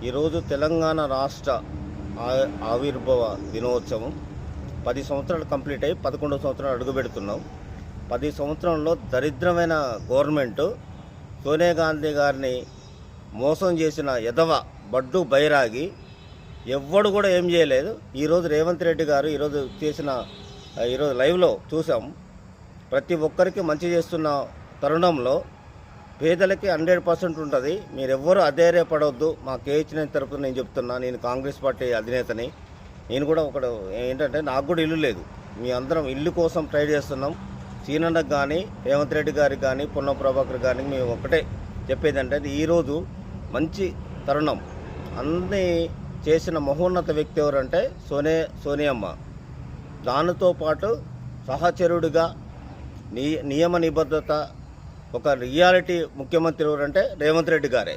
ఈరోజు తెలంగాణ రాష్ట్ర ఆవిర్భావ దినోత్సవం 10 సంవత్సరాలు కంప్లీట్ అయ్యి 11వ సంవత్సరాలు అడుగుపెడుతున్నాం. 10 సంవత్సరంలో దరిద్రమైన గవర్నమెంటు సోనియా గాంధీ గారిని మోసం చేసిన ఎదవ బడ్డు బైరాగి ఎవ్వడు కూడా ఏం చేయలేదు. ఈరోజు రేవంత్ రెడ్డి గారు ఈరోజు లైవ్లో చూసాం. ప్రతి ఒక్కరికి మంచి చేస్తున్న తరుణంలో పేదలకి 100% ఉంటుంది. మీరెవ్వరూ అధైర్యపడవద్దు. మా కేహెచ్ఎన్ తరపున నేను చెప్తున్నా. నేను కాంగ్రెస్ పార్టీ అధినేతని. నేను కూడా ఏంటంటే నాకు కూడా ఇల్లు లేదు. మీ అందరం ఇల్లు కోసం ట్రై చేస్తున్నాం. సీనన్నకు కానీ రేవంత్ రెడ్డి గారికి కానీ పొన్నం ప్రభాకర్ గారికి మేము ఒకటే చెప్పేది అంటే ఈరోజు మంచి తరుణం. అన్నీ చేసిన మహోన్నత వ్యక్తి ఎవరంటే సోనియమ్మ. దానితో పాటు సహచరుడిగా నియమ నిబద్ధత ఒక రియాలిటీ ముఖ్యమంత్రి ఎవరంటే రేవంత్ రెడ్డి గారే.